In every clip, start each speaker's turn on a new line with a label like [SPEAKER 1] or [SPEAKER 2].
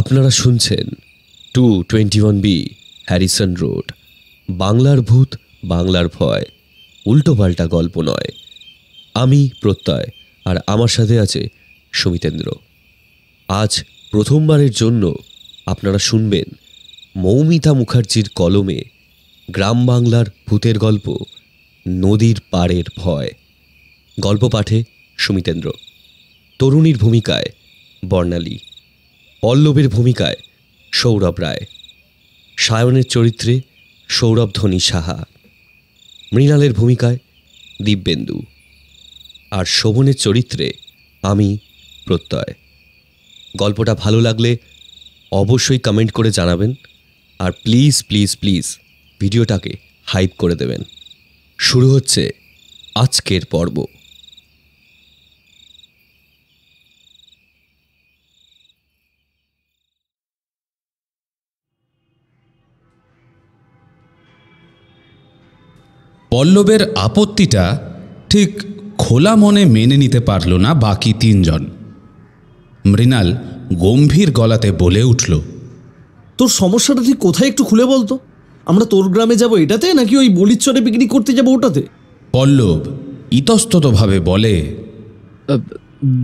[SPEAKER 1] আপনারা শুনছেন 221B Harrison road, বাংলার ভূত বাংলার ভয়, উল্টোপাল্টা গল্প নয়। আমি প্রত্যয়, আর আমার সাথে আছে সুমিতেন্দ্র। আজ প্রথমবারের জন্য আপনারা শুনবেন মৌমিতা মুখার্জির কলমে গ্রাম বাংলার ভূতের গল্প নদীর পাড়ের ভয়। গল্প পাঠে সুমিতেন্দ্র, তরুণীর ভূমিকায় বর্ণালী, পল্লবের ভূমিকায় সৌরভ রায়, সায়নের চরিত্রে সৌরভ ধনী সাহা, মৃণালের ভূমিকায় দিব্যেন্দু, আর শোভনের চরিত্রে আমি প্রত্যয়। গল্পটা ভালো লাগলে অবশ্যই কমেন্ট করে জানাবেন, আর প্লিজ প্লিজ প্লিজ ভিডিওটাকে হাইপ করে দেবেন। শুরু হচ্ছে আজকের পর্ব।
[SPEAKER 2] পল্লবের আপত্তিটা ঠিক খোলা মনে মেনে নিতে পারল না বাকি তিনজন। মৃণাল গম্ভীর গলাতে বলে উঠল,
[SPEAKER 3] তোর সমস্যাটা ঠিক কোথায় একটু খুলে বলতো। আমরা তোর গ্রামে যাব এটাতে, নাকি ওই বলিচ্চরে পিকনিক করতে যাব ওটাতে?
[SPEAKER 2] পল্লব ইতস্ততভাবে বলে,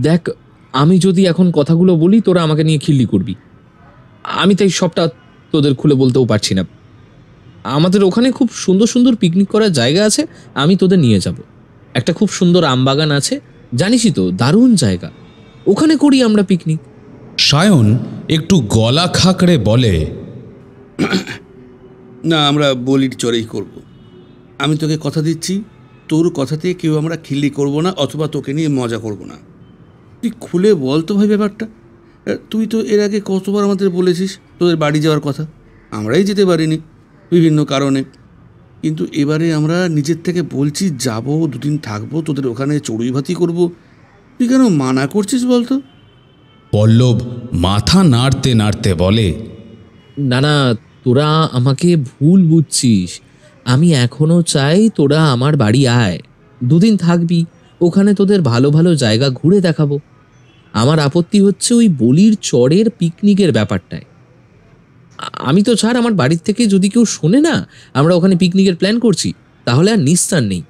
[SPEAKER 4] দেখ, আমি যদি এখন কথাগুলো বলি তোরা আমাকে নিয়ে খিল্লি করবি। আমি তাই সবটা তোদের খুলে বলতেও পারছি না। আমাদের ওখানে খুব সুন্দর সুন্দর পিকনিক করার জায়গা আছে, আমি তোদের নিয়ে যাব। একটা খুব সুন্দর আমবাগান আছে, জানিসই তো, দারুণ জায়গা, ওখানে করি আমরা পিকনিক।
[SPEAKER 2] সায়ন একটু গলা খাকড়ে বলে,
[SPEAKER 5] না, আমরা বলির চরেই করব। আমি তোকে কথা দিচ্ছি, তোর কথাতে কেউ আমরা খিল্লি করব না, অথবা তোকে নিয়ে মজা করব না। তুই খুলে বল তো ভাই ব্যাপারটা। তুই তো এর আগে কতবার আমাদের বলেছিস তোদের বাড়ি যাওয়ার কথা, আমরাই যেতে পারিনি বিভিন্ন কারণে। কিন্তু এবারে আমরা নিজের থেকে বলছি যাব, দুদিন থাকবো, তোদের ওখানে চড়ুই ভাতি করবো। তুই কেন মানা করছিস বলতো?
[SPEAKER 2] পল্লব মাথা নাড়তে নাড়তে বলে,
[SPEAKER 4] না না, তোরা আমাকে ভুল বুঝছিস। আমি এখনো চাই তোরা আমার বাড়ি আয়, দুদিন থাকবি, ওখানে তোদের ভালো ভালো জায়গা ঘুরে দেখাবো। আমার আপত্তি হচ্ছে ওই বলির চরের পিকনিকের ব্যাপারটায়। আমি তো ছাড়, আমার বাড়ির থেকে যদি কেউ শোনে না আমরা ওখানে পিকনিকের প্ল্যান করছি, তাহলে আর নিস্তার নেই।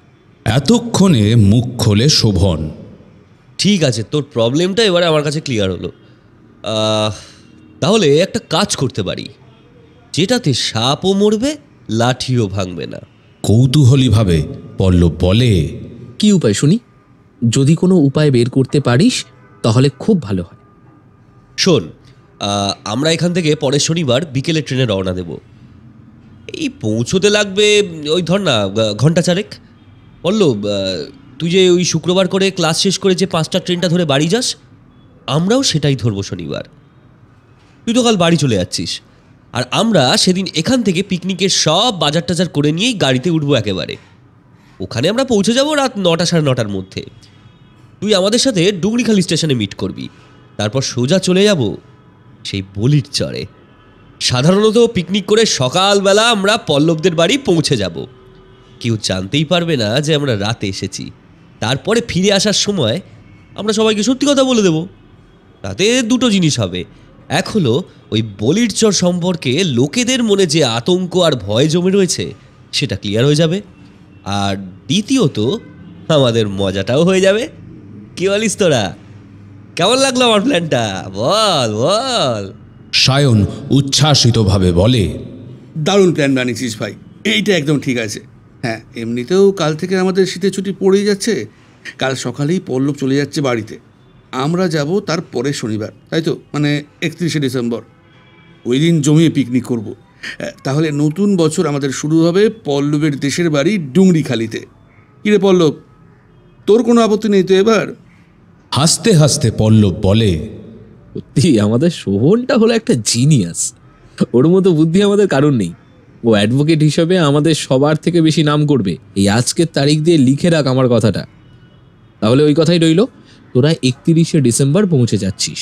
[SPEAKER 2] এতক্ষণে মুখ খোলে শোভন।
[SPEAKER 1] ঠিক আছে, তোর প্রবলেমটা এবারে আমার কাছে ক্লিয়ার হলো। তাহলে একটা কাজ করতে পারি, যেটাতে সাপও মরবে লাঠিও ভাঙবে না।
[SPEAKER 2] কৌতূহলীভাবে পল্লব বলে,
[SPEAKER 4] কি উপায় শুনি? যদি কোনো উপায় বের করতে পারিস তাহলে খুব ভালো হয়।
[SPEAKER 1] শোন, আমরা এখান থেকে পরের শনিবার বিকেলে ট্রেনে রওনা দেব। এই পৌঁছোতে লাগবে ওই ধর না ঘন্টা চারেক। পল্লব, তুই যে ওই শুক্রবার করে ক্লাস শেষ করে যে 5টার ট্রেনটা ধরে বাড়ি যাস, আমরাও সেটাই ধরবো শনিবার। তুই তো কাল বাড়ি চলে যাচ্ছিস, আর আমরা সেদিন এখান থেকে পিকনিকের সব বাজার টাজার করে নিয়েই গাড়িতে উঠবো একেবারে। ওখানে আমরা পৌঁছে যাব রাত 9টা সাড়ে 9টার মধ্যে। তুই আমাদের সাথে ডুংরিখালি স্টেশনে মিট করবি, তারপর সোজা চলে যাব সেই বলির চরে। সাধারণত পিকনিক করে সকালবেলা আমরা পল্লবদের বাড়ি পৌঁছে যাব, কেউ জানতেই পারবে না যে আমরা রাতে এসেছি। তারপরে ফিরে আসার সময় আমরা সবাইকে সত্যি কথা বলে দেব। তাতে দুটো জিনিস হবে, এক হলো ওই বলির চর সম্পর্কে লোকেদের মনে যে আতঙ্ক আর ভয় জমে রয়েছে সেটা ক্লিয়ার হয়ে যাবে, আর দ্বিতীয়ত আমাদের মজাটাও হয়ে যাবে। কি বলিস তোরা? কেমন লাগলো আমার প্ল্যানটা? বল বল।
[SPEAKER 2] সায়ন উচ্ছ্বাসিতভাবে বলে,
[SPEAKER 5] দারুণ প্ল্যান বানিয়েছিস ভাই, এইটা একদম ঠিক আছে। হ্যাঁ, এমনিতেও কাল থেকে আমাদের শীতের ছুটি পড়েই যাচ্ছে। কাল সকালেই পল্লব চলে যাচ্ছে বাড়িতে, আমরা যাব তার পরের শনিবার, তাই তো? মানে 31শে ডিসেম্বর। ওই দিন জমিয়ে পিকনিক করব। তাহলে নতুন বছর আমাদের শুরু হবে পল্লবের দেশের বাড়ি ডুংরিখালিতে। কিরে পল্লব, তোর কোনো আপত্তি নেই তো এবার?
[SPEAKER 2] হাসতে হাসতে পল্লব বলে,
[SPEAKER 4] সত্যি আমাদের শোভনটা হলো একটা জিনিয়াস, ওর মতো বুদ্ধি আমাদের কারণ নেই। ও অ্যাডভোকেট হিসেবে আমাদের সবার থেকে বেশি নাম করবে। এই আজকের তারিখ দিয়ে লিখে রাখ আমার কথাটা। তাহলে ওই কথাই রইল, তোরা 31শে ডিসেম্বর পৌঁছে যাচ্ছিস,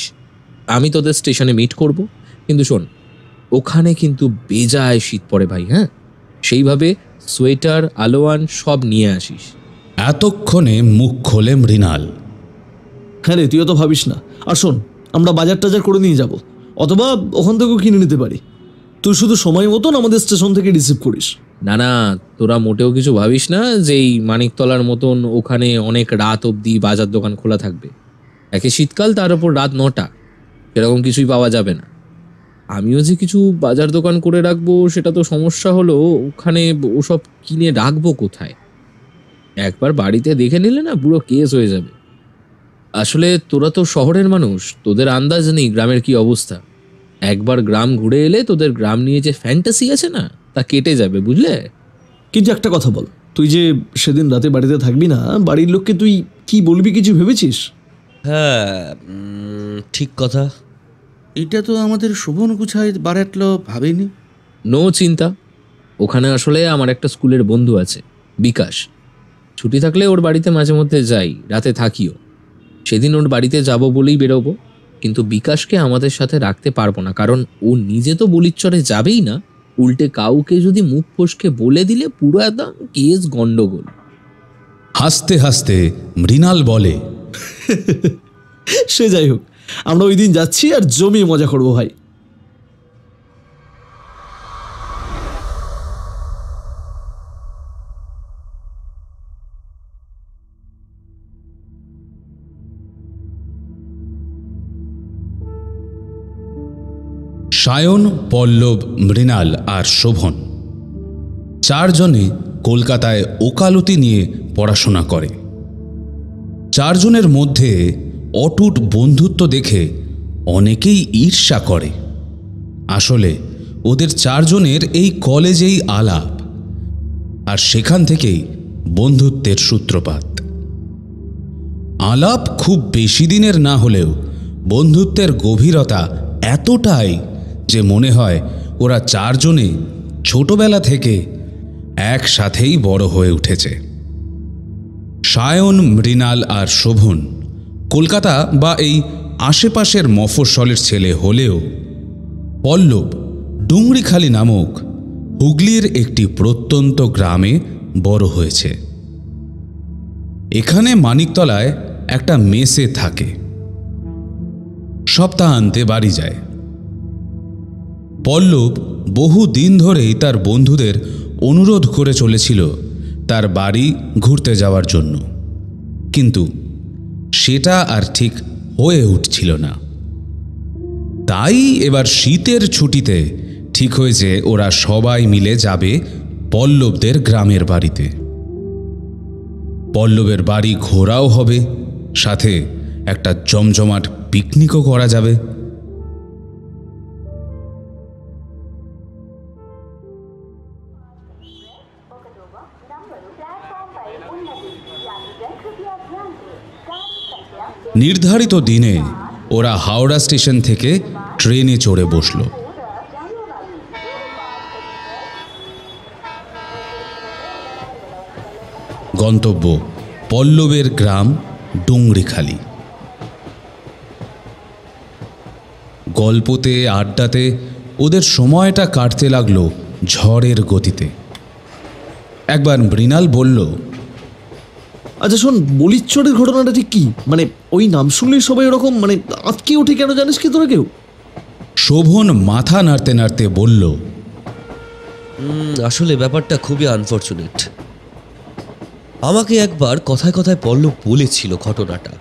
[SPEAKER 4] আমি তোদের স্টেশনে মিট করব। কিন্তু শোন, ওখানে কিন্তু বেজায় শীত পড়ে ভাই। হ্যাঁ, সেইভাবে সোয়েটার আলোয়ান সব নিয়ে আসিস।
[SPEAKER 2] এতক্ষণে মুখ খোলে মৃণাল।
[SPEAKER 3] হ্যাঁ রে, তুইও তো ভাবিস না। আর শোন, আমরা বাজার টাজার করে নিয়ে যাব, অথবা ওখান থেকেও কিনে নিতে পারি। তুই শুধু সময় মতন আমাদের স্টেশন থেকে রিসিভ করিস।
[SPEAKER 4] না না, তোরা মোটেও কিছু ভাবিস না যে এই মানিকতলার মতন ওখানে অনেক রাত অবধি বাজার দোকান খোলা থাকবে। একে শীতকাল, তার উপর রাত 9টা, সেরকম কিছুই পাওয়া যাবে না। আমিও যে কিছু বাজার দোকান করে রাখবো সেটা তো সমস্যা হলো, ওখানে ওসব কিনে রাখবো কোথায়? একবার বাড়িতে দেখে নিলে না পুরো কেস হয়ে যাবে। আসলে তোরা তো শহরের মানুষ, তোদের আন্দাজ নেই গ্রামের কি অবস্থা। একবার গ্রাম ঘুরে এলে তোদের গ্রাম নিয়ে যে ফ্যান্টাসি আছে না, তা কেটে যাবে, বুঝলে?
[SPEAKER 3] কিন্তু একটা কথা বল, তুই যে সেদিন রাতে বাড়িতে থাকবি না, বাড়ির লোককে তুই কি বলবি কিছু ভেবেছিস?
[SPEAKER 1] হ্যাঁ, ঠিক কথা।
[SPEAKER 5] এটা তো আমাদের শোভন গুছায় বাড়াটলো ভাবেনি।
[SPEAKER 4] নো চিন্তা, ওখানে আসলে আমার একটা স্কুলের বন্ধু আছে, বিকাশ। ছুটি থাকলে ওর বাড়িতে মাঝে মধ্যে যাই, রাতে থাকিও। সেদিন ওর বাড়িতে যাব বলেই বেরোবো, কিন্তু বিকাশকে আমাদের সাথে রাখতে পারবো না, কারণ ও নিজে তো বলিচ্চরে যাবেই না, উল্টে কাউকে যদি মুখ ফসকে বলে দিলে পুরো একদম কেস গন্ডগোল।
[SPEAKER 2] হাসতে হাসতে মৃণাল বলে,
[SPEAKER 3] সে যাই হোক, আমরা ওই দিন যাচ্ছি আর জমিয়ে মজা করবো ভাই।
[SPEAKER 2] সায়ন, পল্লব, মৃণাল আর শোভন চারজনে কলকাতায় ওকালতি নিয়ে পড়াশোনা করে। চারজনের মধ্যে অটুট বন্ধুত্ব দেখে অনেকেই ঈর্ষা করে। আসলে ওদের চারজনের এই কলেজেই আলাপ, আর সেখান থেকেই বন্ধুত্বের সূত্রপাত। আলাপ খুব বেশি দিনের না হলেও বন্ধুত্বের গভীরতা এতটাই যে মনে হয় ওরা চারজনে ছোটবেলা থেকে একসাথেই বড় হয়ে উঠেছে। সায়ন, মৃণাল আর শোভন কলকাতা বা এই আশেপাশের মফস্বলের ছেলে হলেও পল্লব ডুংরিখালি নামক হুগলির একটি প্রত্যন্ত গ্রামে বড় হয়েছে। এখানে মানিকতলায় একটা মেসে থাকে, সপ্তাহান্তে বাড়ি যায়। পল্লব বহু দিন ধরেই তার বন্ধুদের অনুরোধ করে চলেছিল তার বাড়ি ঘুরতে যাওয়ার জন্য, কিন্তু সেটা আর ঠিক হয়ে উঠছিল না। তাই এবার শীতের ছুটিতে ঠিক হয়েছে ওরা সবাই মিলে যাবে পল্লবদের গ্রামের বাড়িতে। পল্লবের বাড়ি ঘোরাও হবে, সাথে একটা জমজমাট পিকনিকও করা যাবে। নির্ধারিত দিনে ওরা হাওড়া স্টেশন থেকে ট্রেনে চড়ে বসল। গন্তব্য পল্লবের গ্রাম ডুংরিখালি। গল্পতে আড্ডাতে ওদের সময়টা কাটতে লাগলো ঝড়ের গতিতে। একবার মৃণাল বলল,
[SPEAKER 3] আচ্ছা শোন, বলিচ্চরের ঘটনাটা ঠিক কি? মানে ওই নাম শুনলেই সবাই এরকম মানে আঁতকে ওঠে কেন, জানিস কি তোরা কেউ?
[SPEAKER 2] শোভন মাথা নাড়তে নাড়তে বলল,
[SPEAKER 1] আসলে ব্যাপারটা খুবই আনফর্চুনেট। আমাকে একবার কথায় কথায় পল্লব বলেছিল ঘটনাটা।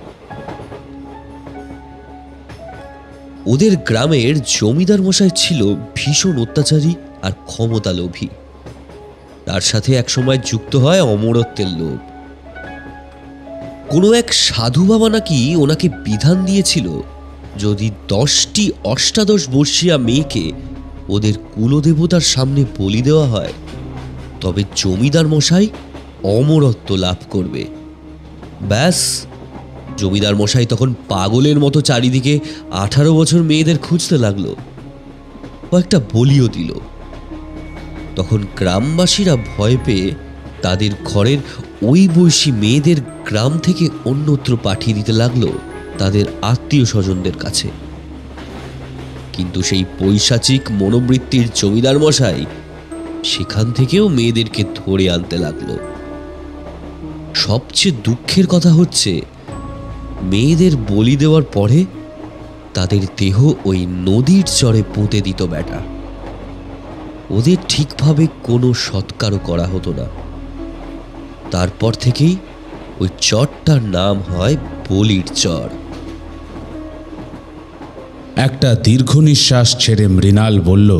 [SPEAKER 1] ওদের গ্রামের জমিদার মশাই ছিল ভীষণ অত্যাচারী আর ক্ষমতা লোভী। তার সাথে একসময় যুক্ত হয় অমরত্বের লোভ। কোনো এক সাধু বাবা নাকি ওনাকে বিধান দিয়েছিল, যদি 10টি অষ্টাদশ বর্ষীয়া মেয়েকে ওদের কুলদেবতার সামনে বলি দেওয়া হয়, তবে জমিদার মশাই অমরত্ব লাভ করবে। ব্যাস, জমিদার মশাই তখন পাগলের মতো চারিদিকে 18 বছর মেয়েদের খুঁজতে লাগলো, কয়েকটা বলিও দিল। তখন গ্রামবাসীরা ভয় পেয়ে তাদের ঘরের ওই বয়সী মেয়েদের গ্রাম থেকে অন্যত্র পাঠিয়ে দিতে লাগলো তাদের আত্মীয় স্বজনদের কাছে। কিন্তু সেই পৈশাচিক মনোবৃত্তির জমিদার মশাই সেখান থেকেও মেয়েদেরকে ধরে আনতে লাগলো। সবচেয়ে দুঃখের কথা হচ্ছে, মেয়েদের বলি দেওয়ার পরে তাদের দেহ ওই নদীর চরে পুঁতে দিত বেটা। ওদের ঠিকভাবে কোনো সৎকারও করা হতো না। তারপর থেকেই ওই চরটার নাম হয় বলির চর।
[SPEAKER 2] একটা দীর্ঘ নিঃশ্বাস ছেড়ে মৃণাল বলল,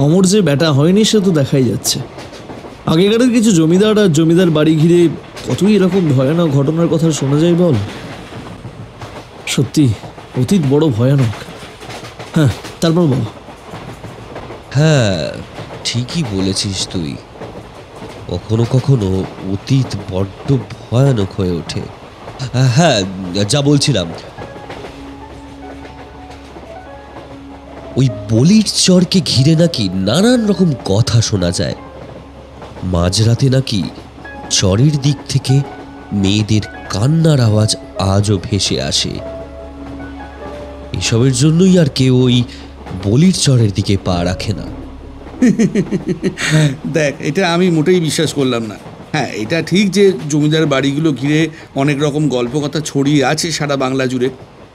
[SPEAKER 3] অমর যে ব্যাটা হয়নি সে তো দেখাই যাচ্ছে। আগেকারের কিছু জমিদার আর জমিদার বাড়ি ঘিরে কতই এরকম ভয়ানক ঘটনার কথা শোনা যায় বল। সত্যি অতীত বড় ভয়ানক। হ্যাঁ, তারপর বল।
[SPEAKER 1] হ্যাঁ, ঠিকই বলেছিস তুই। কখনো কখনো অতীত বড্ড ভয়ানক হয়ে ওঠে। হ্যাঁ, যা বলছিলাম, ওই বলির চরকে ঘিরে নাকি নানান রকম কথা শোনা যায়। মাঝরাতে নাকি চরের দিক থেকে মেয়েদের কান্নার আওয়াজ আজও ভেসে আসে। এসবের জন্যই আর কেউ ওই বলির চরের দিকে পা রাখে না।
[SPEAKER 5] দেখ, এটা আমি মোটেই বিশ্বাস করলাম না। হ্যাঁ, এটা ঠিক যে জমিদার বাড়িগুলো ঘিরে অনেক রকম গল্প কথা ছড়িয়ে আছে সারা বাংলা জুড়ে,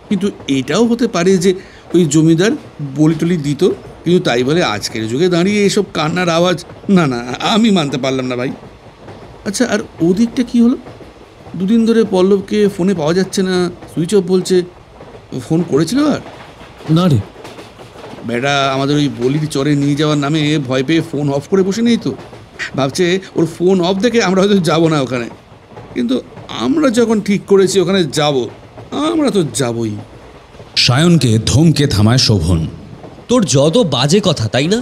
[SPEAKER 5] কিন্তু এটাও হতে পারে যে ওই জমিদার বলি টলি দিত, কিন্তু তাই বলে আজকের যুগে দাঁড়িয়ে এসব কান্নার আওয়াজ, না না, আমি মানতে পারলাম না ভাই। আচ্ছা, আর ওদিকটা কি হলো? দুদিন ধরে পল্লবকে ফোনে পাওয়া যাচ্ছে না, সুইচ অফ বলছে। ফোন করেছিল আর?
[SPEAKER 3] না রে,
[SPEAKER 5] বেটা আমাদের ওই বলির চরে নিয়ে যাওয়ার নামে ভয় পেয়ে ফোন অফ করে বসে নেই তো? ভাবছে ওর ফোন অফ দেখে আমরা হয়তো যাবো না ওখানে। কিন্তু আমরা যখন ঠিক করেছি ওখানে যাব, আমরা তো যাবই।
[SPEAKER 2] সায়নকে ধমকে থামায় শোভন।
[SPEAKER 1] তোর যত বাজে কথা, তাই না?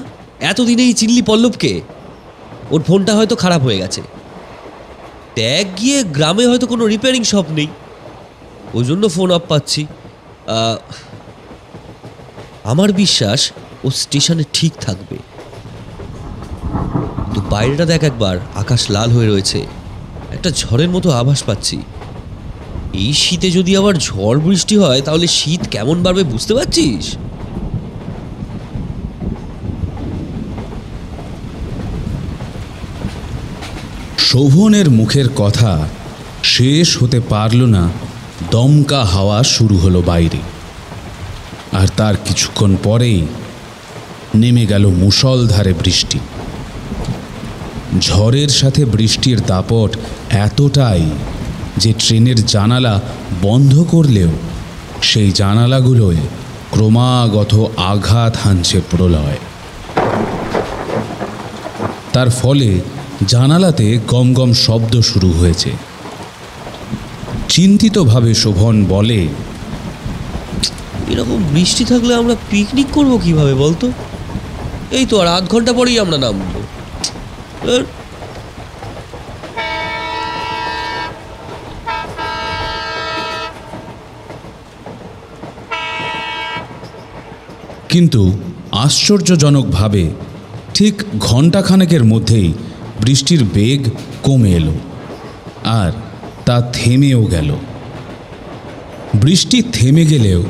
[SPEAKER 1] এতদিনেই চিনলি পল্লবকে? ওর ফোনটা হয়তো খারাপ হয়ে গেছে, ট্যাগ গিয়ে গ্রামে হয়তো কোনো রিপেয়ারিং শপ নেই, ওই জন্য ফোন অফ পাচ্ছি। আমার বিশ্বাস ও স্টেশনে ঠিক থাকবে। কিন্তু বাইরেটা দেখ একবার, আকাশ লাল হয়ে রয়েছে, একটা ঝড়ের মতো আভাস পাচ্ছি। এই শীতে যদি আবার ঝড় বৃষ্টি হয় তাহলে শীত কেমন বাড়বে বুঝতে পারছিস?
[SPEAKER 2] শোভনের মুখের কথা শেষ হতে পারল না, দমকা হাওয়া শুরু হলো বাইরে। আর তার কিছুক্ষণ পরেই নেমে গেল মুষলধারে বৃষ্টি। ঝড়ের সাথে বৃষ্টির দাপট এতটাই যে ট্রেনের জানালা বন্ধ করলেও সেই জানালাগুলোয় ক্রমাগত আঘাত হানছে প্রলয়। তার ফলে জানালাতে গম গম শব্দ শুরু হয়েছে। চিন্তিতভাবে শোভন বলে,
[SPEAKER 1] এরকম বৃষ্টি থাকলে আমরা পিকনিক করব কিভাবে বলতো? এই তো আর আধ ঘন্টা পরেই আমরা নামবো।
[SPEAKER 2] কিন্তু আশ্চর্যজনকভাবে ঠিক ঘণ্টাখানেকের মধ্যেই বৃষ্টির বেগ কমে এলো, আর তা থেমেও গেল। বৃষ্টি থেমে গেলেও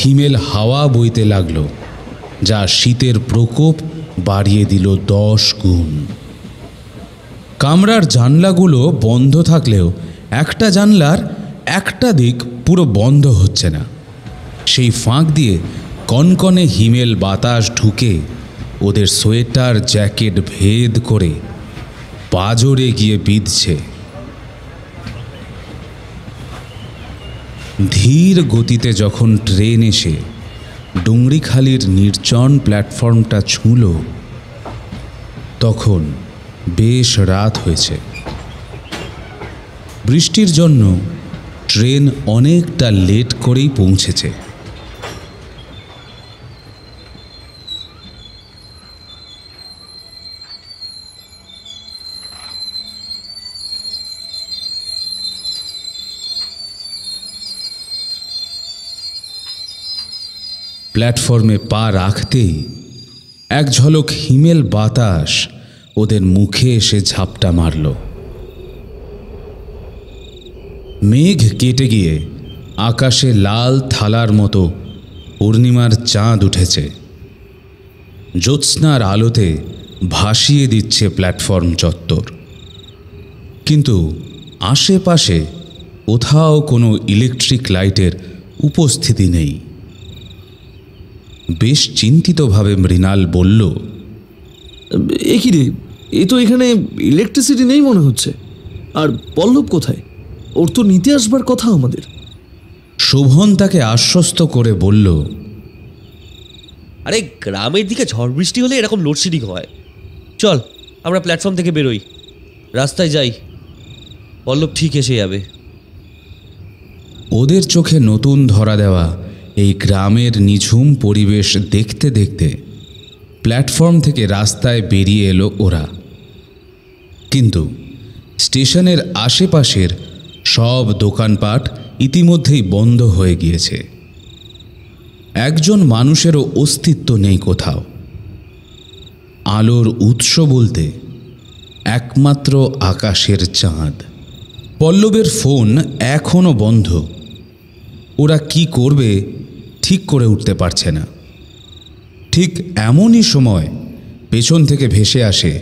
[SPEAKER 2] হিমেল হাওয়া বইতে লাগল, যা শীতের প্রকোপ বাড়িয়ে দিল 10 গুণ। কামরার জানলাগুলো বন্ধ থাকলেও একটা জানলার একটা দিক পুরো বন্ধ হচ্ছে না। সেই ফাঁক দিয়ে কনকনে হিমেল বাতাস ঢুকে ওদের সোয়েটার জ্যাকেট ভেদ করে পাঁজরে গিয়ে বিঁধছে। ধীর গতিতে যখন ট্রেন এসে ডুংরিখালির নির্জন প্ল্যাটফর্মটা ছুঁল, তখন বেশ রাত হয়েছে। বৃষ্টির জন্য ট্রেন অনেকটা লেট করেই পৌঁছেছে। প্ল্যাটফর্মে পা রাখতেই এক ঝলক হিমেল বাতাস ওদের মুখে এসে ঝাপটা মারল। মেঘ কেটে গিয়ে আকাশে লাল থালার মতো পূর্ণিমার চাঁদ উঠেছে। জ্যোৎস্নার আলোতে ভাসিয়ে দিচ্ছে প্ল্যাটফর্ম চত্বর। কিন্তু আশেপাশে কোথাও কোনো ইলেকট্রিক লাইটের উপস্থিতি নেই। বেশ চিন্তিতভাবে মৃণাল বলল,
[SPEAKER 3] এ কি রে, এ তো এখানে ইলেকট্রিসিটি নেই মনে হচ্ছে। আর পল্লব কোথায়? ওর তো নিতে আসবার কথা আমাদের।
[SPEAKER 2] শোভন তাকে আশ্বস্ত করে বলল,
[SPEAKER 1] আরে গ্রামের দিকে ঝড় বৃষ্টি হলে এরকম লোডশেডিং হয়। চল আমরা প্ল্যাটফর্ম থেকে বেরোই, রাস্তায় যাই, পল্লব ঠিক এসে যাবে।
[SPEAKER 2] ওদের চোখে নতুন ধরা দেওয়া এই গ্রামের নিঝুম পরিবেশ দেখতে দেখতে প্ল্যাটফর্ম থেকে রাস্তায় বেরিয়ে এলো ওরা। কিন্তু স্টেশনের আশেপাশের সব দোকানপাট ইতিমধ্যেই বন্ধ হয়ে গিয়েছে। একজন মানুষেরও অস্তিত্ব নেই কোথাও। আলোর উৎস বলতে একমাত্র আকাশের চাঁদ। পল্লবের ফোন এখনও বন্ধ। ওরা কি করবে ঠিক করে উঠতে পারছে না। ঠিক এমনই সময় পেছন থেকে ভেসে আসে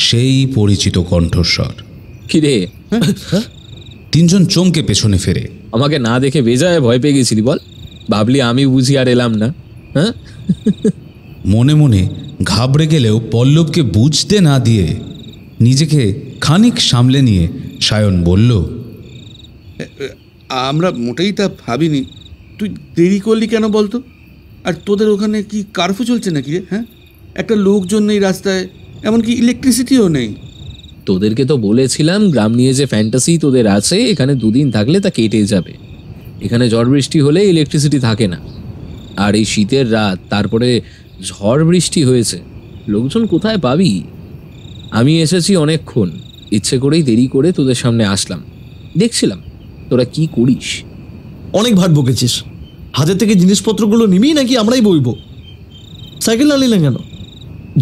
[SPEAKER 2] সেই পরিচিত কণ্ঠস্বর।
[SPEAKER 4] কিরে,
[SPEAKER 2] তিনজন চমকে পেছনে ফেরে।
[SPEAKER 4] আমাকে না দেখে বেজায় ভয় পেয়ে গেছিলি বল? ভাবলি আমি বুঝি আর এলাম না? হ্যাঁ,
[SPEAKER 2] মনে মনে ঘাবড়ে গেলেও পল্লবকে বুঝতে না দিয়ে নিজেকে খানিক সামলে নিয়ে সায়ন বলল,
[SPEAKER 5] আমরা মোটেই তা ভাবিনি। তুই দেরি করলি কেন বলতো? আর তোদের ওখানে কি কারফিউ চলছে নাকি রে? হ্যাঁ, একটা লোকজন নেই রাস্তায়, এমনকি ইলেকট্রিসিটিও নেই।
[SPEAKER 4] তোদেরকে তো বলেছিলাম গ্রাম নিয়ে যে ফ্যান্টাসি তোদের আছে, এখানে দুদিন থাকলে তা কেটে যাবে। এখানে ঝড় বৃষ্টি হলে ইলেকট্রিসিটি থাকে না। আর এই শীতের রাত, তারপরে ঝড় বৃষ্টি হয়েছে, লোকজন কোথায় পাবি? আমি এসেছি অনেকক্ষণ, ইচ্ছে করেই দেরি করে তোদের সামনে আসলাম। দেখছিলাম তোরা কি করিস।
[SPEAKER 3] অনেক ভাট বকেছিস। হাতের থেকে জিনিসপত্রগুলো নিবি নাকি আমরাই বইব? সাইকেল আনলিলেন কেন?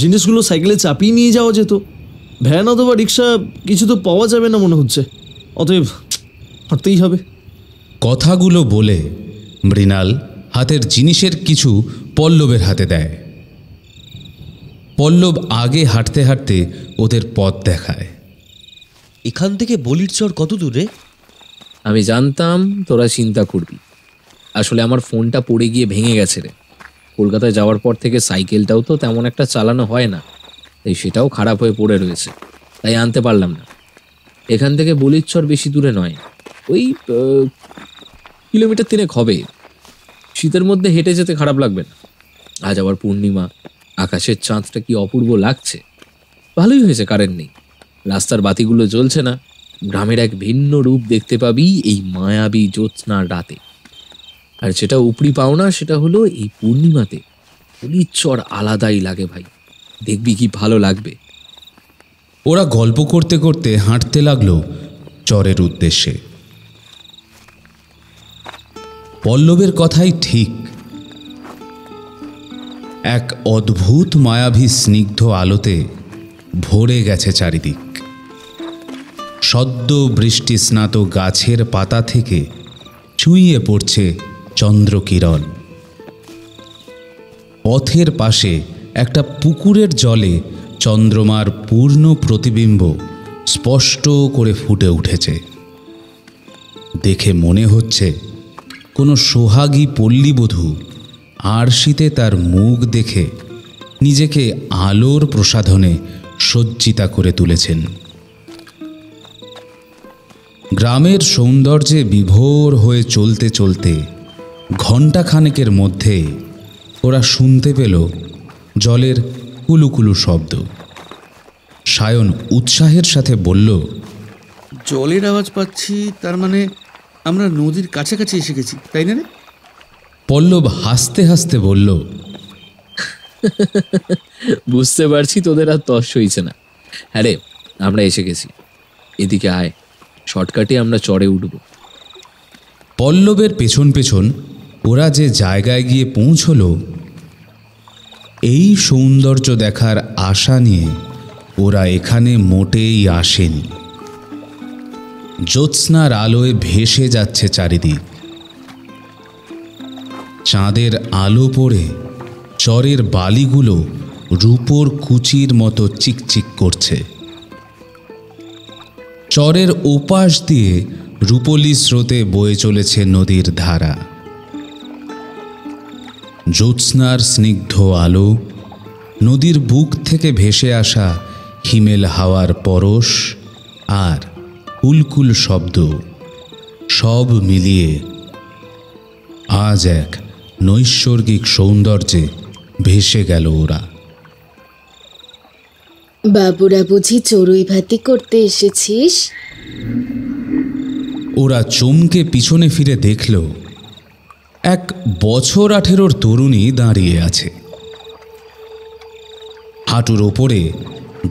[SPEAKER 3] জিনিসগুলো সাইকেলে চাপিয়ে নিয়ে যাওয়া যেত। ভ্যান অথবা রিক্সা কিছু তো পাওয়া যাবে না মনে হচ্ছে। অতএব হাঁটতেই হবে।
[SPEAKER 2] কথাগুলো বলে মৃণাল হাতের জিনিসের কিছু পল্লবের হাতে দেয়। পল্লব আগে হাঁটতে হাঁটতে ওদের পথ দেখায়।
[SPEAKER 1] এখান থেকে বলির চর কত দূরে?
[SPEAKER 4] আমি জানতাম তোরা চিন্তা করবি। আসলে আমার ফোনটা পড়ে গিয়ে ভেঙে গেছে রে। কলকাতায় যাওয়ার পর থেকে সাইকেলটাও তো তেমন একটা চালানো হয় না, তাই সেটাও খারাপ হয়ে পড়ে রয়েছে, তাই আনতে পারলাম না। এখান থেকে বলিরচর বেশি দূরে নয়, ওই কিলোমিটার 3 হবে। শীতের মধ্যে হেঁটে যেতে খারাপ লাগবে না। আজ আবার পূর্ণিমা, আকাশের চাঁদটা কি অপূর্ব লাগছে। ভালোই হয়েছে কারেন্ট নেই, রাস্তার বাতিগুলো জ্বলছে না। গ্রামের এক ভিন্ন রূপ দেখতে পাবি এই মায়াবী জ্যোৎস্নার রাতে। আর যেটা উপরি পাওনা সেটা হলো এই পূর্ণিমাতে বলিরচর আলাদাই লাগে ভাই, দেখবি কি ভালো লাগবে।
[SPEAKER 2] ওরা গল্প করতে করতে হাঁটতে লাগলো চরের উদ্দেশ্যে। পল্লবের কথাই ঠিক। এক অদ্ভুত মায়াবী স্নিগ্ধ আলোতে ভরে গেছে চারিদিক। সদ্য বৃষ্টি স্নাত গাছের পাতা থেকে চুইয়ে পড়ছে চন্দ্রকিরণ। পথের পাশে একটা পুকুরের জলে চন্দ্রমার পূর্ণ প্রতিবিম্ব স্পষ্ট করে ফুটে উঠেছে। দেখে মনে হচ্ছে কোনো সোহাগী পল্লীবধূ আরশিতে তার মুখ দেখে নিজেকে আলোর প্রসাধনে সজ্জিতা করে তুলেছেন। গ্রামের সৌন্দর্যে বিভোর হয়ে চলতে চলতে ঘণ্টাখানেকের মধ্যে ওরা শুনতে পেল জলের কুলুকুলু শব্দ। সায়ন উৎসাহের সাথে বলল,
[SPEAKER 5] জলের আওয়াজ পাচ্ছি, তার মানে আমরা নদীর কাছাকাছি এসে গেছি, তাই না রে?
[SPEAKER 2] পল্লব হাসতে হাসতে বলল,
[SPEAKER 4] বুঝতে পারছি তোদের আর তস হইছে না। হ্যাঁ রে, আমরা এসে গেছি। এদিকে আয়, শর্টকাটে আমরা চড়ে উঠব।
[SPEAKER 2] পল্লবের পেছন পেছন ওরা যে জায়গায় গিয়ে পৌঁছল, এই সৌন্দর্য দেখার আশা নিয়ে ওরা এখানে মোটেই আসেনি। জ্যোৎস্নার আলোয় ভেসে যাচ্ছে চারিদিক। চাঁদের আলো পড়ে চরের বালিগুলো রূপোর কুচির মতো চিকচিক করছে। চরের ওপাশ দিয়ে রূপলি স্রোতে বয়ে চলেছে নদীর ধারা। জ্যোৎস্নার স্নিগ্ধ আলো, নদীর বুক থেকে ভেসে আসা হিমেল হাওয়ার পরশ আর কুলকুল শব্দ, সব মিলিয়ে আজ এক নৈসর্গিক সৌন্দর্যে ভেসে গেল ওরা।
[SPEAKER 6] বাবুরা বুঝি চড়ুই ভাতি করতে এসেছিস?
[SPEAKER 2] ওরা চমকে পিছনে ফিরে দেখল এক বছর 18 তরুণী দাঁড়িয়ে আছে। হাঁটুর ওপরে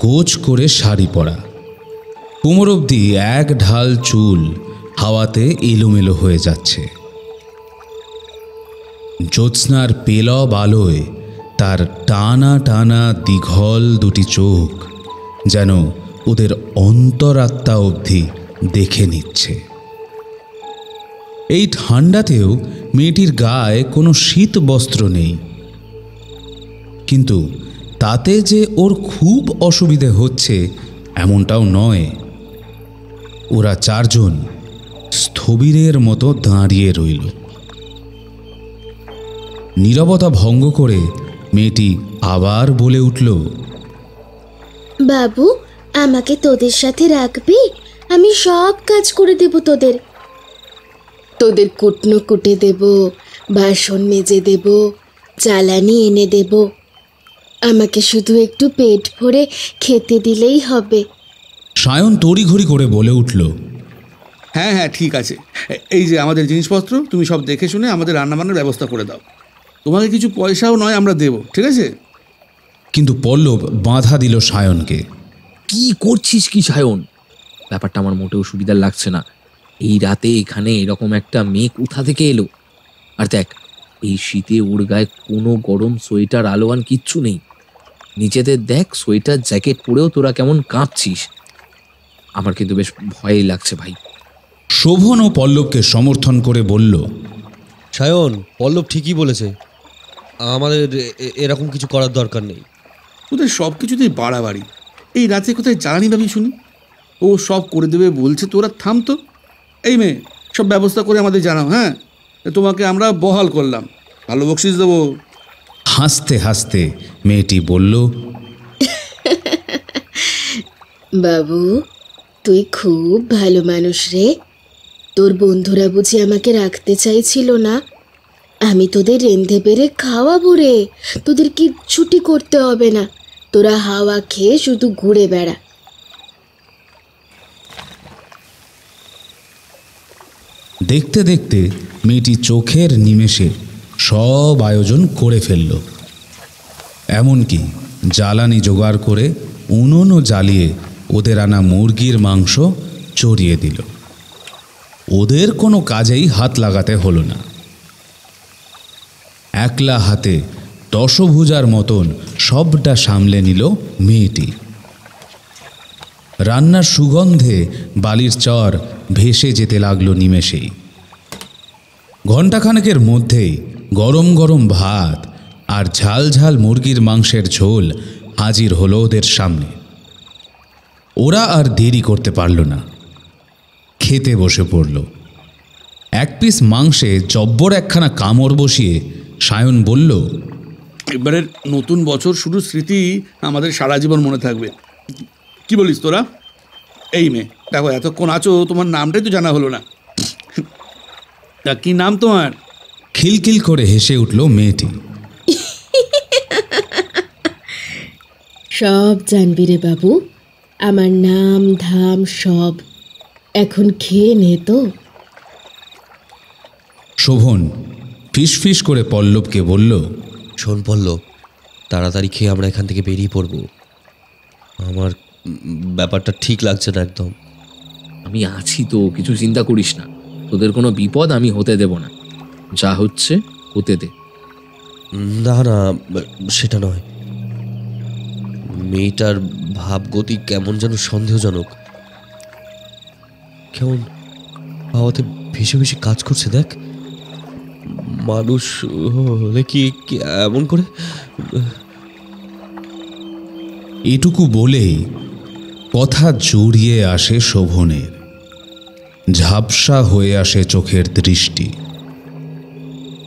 [SPEAKER 2] গোছ করে শাড়ি পরা, কোমর অবধি এক ঢাল চুল হাওয়াতে এলোমেলো হয়ে যাচ্ছে। জ্যোৎস্নার পেলব আলোয় তার টানা টানা দীঘল দুটি চোখ যেন ওদের অন্তরাত্মা অবধি দেখে নিচ্ছে। এই ঠান্ডাতেও মেয়েটির গায়ে কোনো শীত বস্ত্র নেই, কিন্তু তাতে যে ওর খুব অসুবিধে হচ্ছে এমনটাও নয়। ওরা চারজন স্থবিরের মতো দাঁড়িয়ে রইল। নীরবতা ভঙ্গ করে মেয়েটি আবার বলে উঠল,
[SPEAKER 6] বাবু, আমাকে তোদের সাথে রাখবি? আমি সব কাজ করে দেব তোদের। তোদের কুটনো কুটে দেব, বাসন মেজে দেব, জ্বালানি এনে দেব। আমাকে শুধু একটু পেট ভরে খেতে দিলেই হবে।
[SPEAKER 2] সায়ন তড়িঘড়ি করে বলে উঠল,
[SPEAKER 5] হ্যাঁ হ্যাঁ ঠিক আছে, এই যে আমাদের জিনিসপত্র, তুমি সব দেখে শুনে আমাদের রান্নাবান্নার ব্যবস্থা করে দাও। তোমাকে কিছু পয়সাও নয়, আমরা দেবো, ঠিক আছে?
[SPEAKER 2] কিন্তু পল্লব বাধা দিল সায়নকে।
[SPEAKER 4] কি করছিস কি সায়ন? ব্যাপারটা আমার মোটেও সুবিধার লাগছে না। এই রাতে এখানে এরকম একটা মেয়ে কোথা থেকে এলো? আর দেখ, এই শীতে ওর গায়ে কোনো গরম সোয়েটার আলোয়ান কিচ্ছু নেই। নিজেদের দেখ, সোয়েটার জ্যাকেট পরেও তোরা কেমন কাঁপছিস। আমার কিন্তু বেশ ভয়ই লাগছে ভাই।
[SPEAKER 2] শোভন ও পল্লবকে সমর্থন করে বলল,
[SPEAKER 1] সায়ন, পল্লব ঠিকই বলেছে, আমাদের এরকম কিছু করার দরকার নেই।
[SPEAKER 5] ওদের সব কিছুতেই বাড়াবাড়ি। এই রাতে কোথায় জ্বালানি ভাবি শুনি? ও সব করে দেবে বলছে, তোরা থাম তো। এই মেয়ে, সব ব্যবস্থা করে আমাদের জানাও। হ্যাঁ, তোমাকে আমরা বহাল করলাম, ভালো বকশিস দেবো।
[SPEAKER 2] হাসতে হাসতে মেয়েটি বলল,
[SPEAKER 6] বাবু, তুই খুব ভালো মানুষ রে। তোর বন্ধুরা বুঝি আমাকে রাখতে চাইছিল না? আমি তোদের রেঁধে বেড়ে খাওয়াবো রে। তোদের কিচ্ছুটি করতে হবে না, তোরা হাওয়া খেয়ে শুধু ঘুরে বেড়া।
[SPEAKER 2] দেখতে দেখতে মেয়েটি চোখের নিমেষে সব আয়োজন করে ফেলল। এমনকি জ্বালানি জোগাড় করে উনুনও জ্বালিয়ে ওদের আনা মুরগির মাংস চড়িয়ে দিল। ওদের কোনো কাজেই হাত লাগাতে হলো না। একলা হাতে দশভুজার মতন সবটা সামলে নিল মেয়েটি। রান্নার সুগন্ধে বালির চর ভেসে যেতে লাগলো নিমেষেই। ঘণ্টাখানেকের মধ্যেই গরম গরম ভাত আর ঝাল ঝাল মুরগির মাংসের ঝোল হাজির হলো ওদের সামনে। ওরা আর দেরি করতে পারল না, খেতে বসে পড়ল। এক পিস মাংসে জব্বর একখানা কামড় বসিয়ে সায়ন বলল,
[SPEAKER 5] এবারের নতুন বছর শুরুর স্মৃতি আমাদের সারা জীবন মনে থাকবে। কি বলিস তোরা? এই মেয়ে, দেখো এতক্ষণ আছো, তোমার নামটাই তো জানা হলো না। তা কি নাম তোমার?
[SPEAKER 2] খিলখিল করে হেসে উঠল মেয়েটি।
[SPEAKER 6] সব জানবি রে বাবু, আমার নাম ধাম সব। এখন খেয়ে নে তো।
[SPEAKER 2] শোভন ফিসফিস করে পল্লবকে বলল,
[SPEAKER 1] শোন পল্লব, তাড়াতাড়ি খেয়ে আমরা এখান থেকে বেরিয়ে পড়বো। আমার ব্যাপারটা ঠিক লাগছে না একদম।
[SPEAKER 4] আমি আছি তো, কিছু চিন্তা করিস না। তোদের কোনো বিপদ আমি হতে দেব না। যা হচ্ছে হতে দে।
[SPEAKER 1] না না, সেটা নয়। মেয়েটার ভাবগতি কেমন যেন সন্দেহজনক। কেমন হাওয়াতে ভেসে ভেসে কাজ করছে দেখ। মানুষ হলে কি এমন করে?
[SPEAKER 2] এটুকু বলেই কথা জড়িয়ে আসে শোভনের। ঝাপসা হয়ে আসে চোখের দৃষ্টি।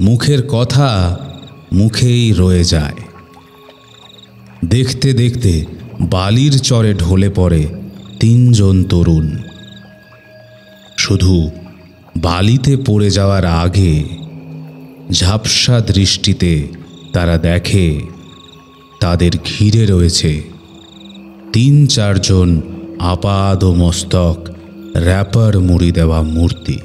[SPEAKER 2] মুখের কথা মুখেই রয়ে যায়। দেখতে দেখতে বালির চরে ঢলে পড়ে 3 জন তরুণ। শুধু বালিতে পড়ে যাওয়ার আগে ঝাপসা দৃষ্টিতে তারা দেখে তাদের ঘিরে রয়েছে 3-4 জন আপাদ মস্তক র্যাপার মুড়ি দেওয়া মূর্তি।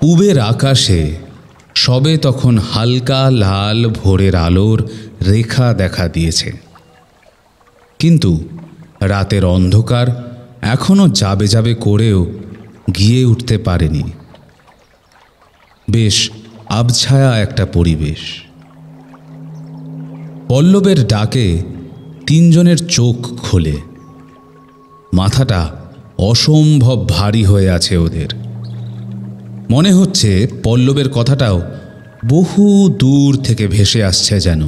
[SPEAKER 2] পূবের আকাশে সবে তখন হালকা লাল ভোরের আলোর রেখা দেখা দিয়েছে, কিন্তু রাতের অন্ধকার এখনো যাবে যাবে করেও গিয়ে উঠতে পারেনি। বেশ আবছায়া একটা পরিবেশ। পল্লবের ডাকে 3 জনের চোখ খোলে। মাথাটা অসম্ভব ভারী হয়ে আছে ওদের। মনে হচ্ছে পল্লবের কথাটাও বহু দূর থেকে ভেসে আসছে যেন।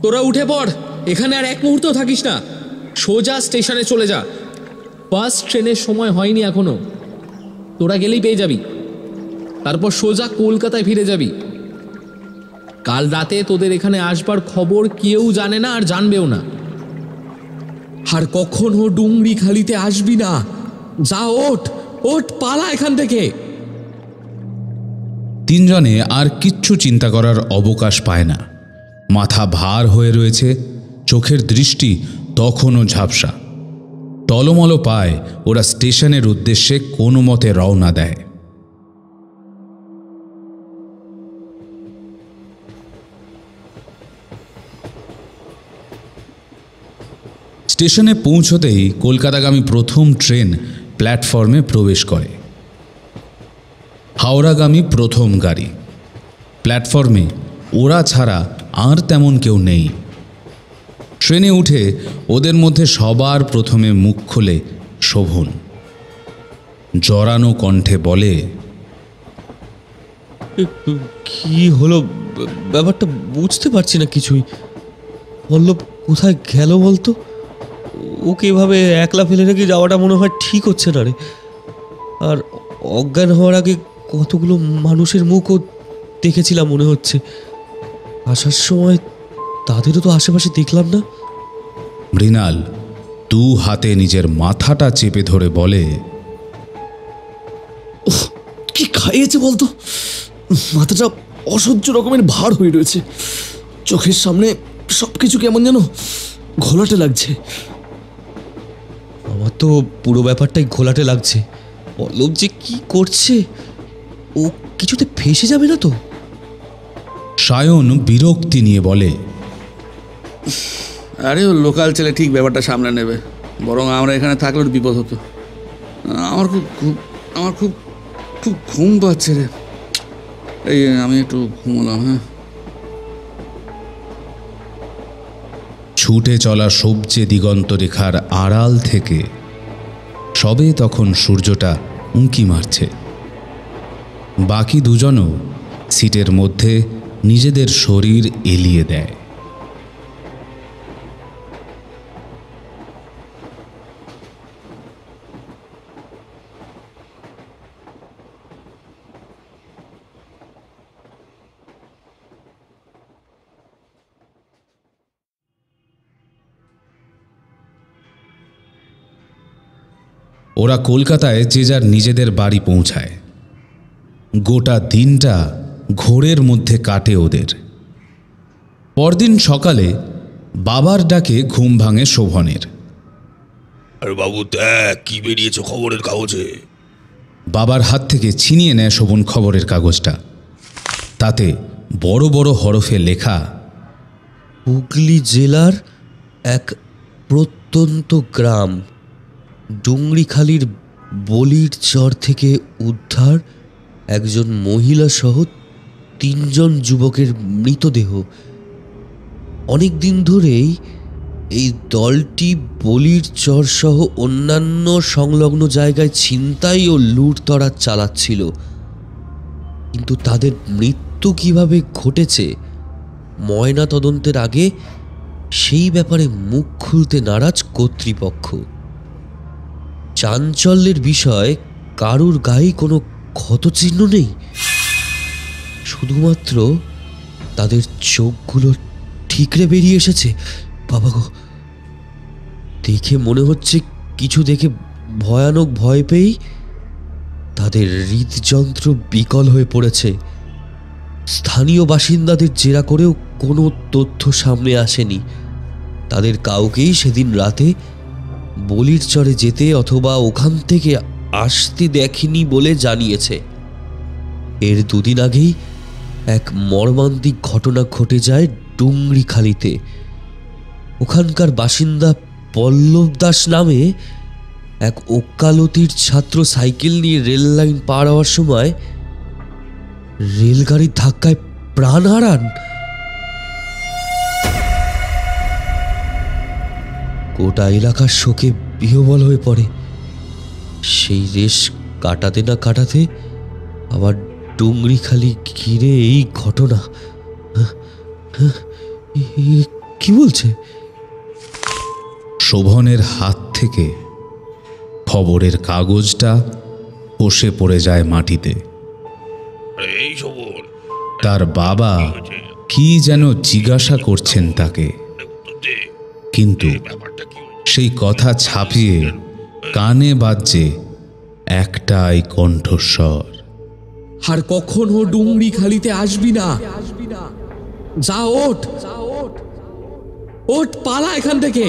[SPEAKER 4] তোরা উঠে পড়, এখানে আর এক মুহূর্ত থাকিস না, সোজা স্টেশনে চলে যা। ফার্স্ট ট্রেনের সময় হয়নি এখনো, তোরা গেলেই পেয়ে যাবি। তারপর সোজা কলকাতায় ফিরে যাবি। কাল রাতে তোদের এখানে আসবার খবর কেউ জানে না আর জানবেও না। আর কখনো ডুংরিখালিতে আসবি না। যা, ওঠ ওঠ, পালা এখান থেকে।
[SPEAKER 2] 3 জনে আর কিচ্ছু চিন্তা করার অবকাশ পায় না। মাথা ভার হয়ে রয়েছে, চোখের দৃষ্টি তখনও ঝাপসা। টলমল পায় ওরা স্টেশনের উদ্দেশ্যে কোনো মতে রওনা দেয়। স্টেশনে পৌঁছতেই কলকাতাগামী প্রথম ট্রেন প্ল্যাটফর্মে প্রবেশ করে। হাওড়াগামী প্রথম গাড়ি। প্ল্যাটফর্মে ওরা ছাড়া আর তেমন কেউ নেই। ট্রেনে উঠে ওদের মধ্যে সবার প্রথমে মুখ খোলে শোভন। জড়ানো কণ্ঠে বলে,
[SPEAKER 1] কি হলো ব্যাপারটা বুঝতে পারছি না কিছুই। পল্লব কোথায় গেল বলতো? ওকে এভাবে একলা ফেলে রেখে যাওয়াটা মনে হয় ঠিক হচ্ছে না রে। আর অজ্ঞান হওয়ার আগে কতগুলো মানুষের মুখও দেখেছিলাম মনে হচ্ছে। আসার সময় তাদেরও তো আশেপাশে দেখলাম না।
[SPEAKER 2] মৃণাল 2 হাতে নিজের মাথাটা চেপে ধরে বলে,
[SPEAKER 3] কি খাইয়েছে বলতো? মাথাটা অসহ্য রকমের ভার হয়ে রয়েছে। চোখের সামনে সবকিছু কেমন যেন ঘোলাটে লাগছে।
[SPEAKER 1] আমার তো পুরো ব্যাপারটাই ঘোলাটে লাগছে। পল্লব যে কি করছে, ও কিছুতে ফেসে যাবে না তো?
[SPEAKER 2] সায়ন বিরক্তি নিয়ে বলে,
[SPEAKER 5] আরে ও লোকাল ছেলে ঠিক ব্যাপারটা সামলে নেবে। বরং আমরা এখানে থাকলে ওর বিপদ হতো। আমার খুব ঘুম পাচ্ছে রে। এই আমি একটু ঘুমোলাম। হ্যাঁ,
[SPEAKER 2] ছুটে চলা সবচে দিগন্ত রেখার আড়াল থেকে সবে তখন সূর্যটা উঁকি মারছে। বাকি 2 জনও সিটের মধ্যে নিজেদের শরীর এলিয়ে দেয়। ওরা কলকাতায় যে যার নিজেদের বাড়ি পৌঁছায়। গোটা দিনটা ঘোরের মধ্যে কাটে ওদের। পরদিন সকালে বাবার ডাকে ঘুম ভাঙে শোভনের।
[SPEAKER 7] আরে বাবু, দেখ কি বেরিয়েছে খবরের কাগজে।
[SPEAKER 2] বাবার হাত থেকে ছিনিয়ে নেয় শোভন খবরের কাগজটা। তাতে বড় বড় হরফে লেখা,
[SPEAKER 1] হুগলি জেলার এক প্রত্যন্ত গ্রাম ডুংরিখালির বলির চর থেকে উদ্ধার একজন মহিলা সহ 3 জন যুবকের মৃতদেহ। অনেক দিন ধরেই এই দলটি বলির চর সহ অন্যান্য সংলগ্ন জায়গায় ছিনতাই ও লুটতরাজ চালাচ্ছিল, কিন্তু তাদের মৃত্যু কিভাবে ঘটেছে ময়না তদন্তের আগে সেই ব্যাপারে মুখ খুলতে নারাজ কর্তৃপক্ষ। চাঞ্চল্যের বিষয়, কারুর গায়ে কোনো ক্ষতচিহ্ন নেই, শুধুমাত্র তাদের চোখগুলো ঠিকরে বেরিয়ে এসেছে। বাবা গো, দেখে মনে হচ্ছে কিছু দেখে ভয়ানক ভয় পেয়েই তাদের হৃদযন্ত্র বিকল হয়ে পড়েছে। স্থানীয় বাসিন্দাদের জেরা করেও কোনো তথ্য সামনে আসেনি। তাদের কাউকেই সেদিন রাতে বলির চরে যেতে অথবা ওখান থেকে আসতে দেখেনি বলে জানিয়েছে। এর দুদিন আগেই এক মর্মান্তিক ঘটনা ঘটে যায় ডুংরিখালিতে। ওখানকার বাসিন্দা পল্লব দাস নামে এক ওকালতির ছাত্র সাইকেল নিয়ে রেল লাইন পার হওয়ার সময় রেলগাড়ির ধাক্কায় প্রাণ হারান। গোটা এলাকার শোকে বিহ্বল হয়ে পড়ে। সেই রেশ কাটাতে না কাটাতে আবার ডুংরিখালি ঘিরে এই ঘটনা। কি বলছে?
[SPEAKER 2] শোভনের হাত থেকে খবরের কাগজটা খসে পড়ে যায় মাটিতে।
[SPEAKER 7] আরে এই শোভন,
[SPEAKER 2] তার বাবা কি যেন জিজ্ঞাসা করছেন তাকে,
[SPEAKER 7] উত্তর দে।
[SPEAKER 2] কিন্তু
[SPEAKER 7] ব্যাপারটা কি হয়েছে?
[SPEAKER 2] সেই কথা ছাপিয়ে কানে বাজছে একটাই কণ্ঠস্বর।
[SPEAKER 4] আর কখনো ডুংরি খালিতে আসবি না। যা ওঠ, ওঠ, পালা এখান থেকে।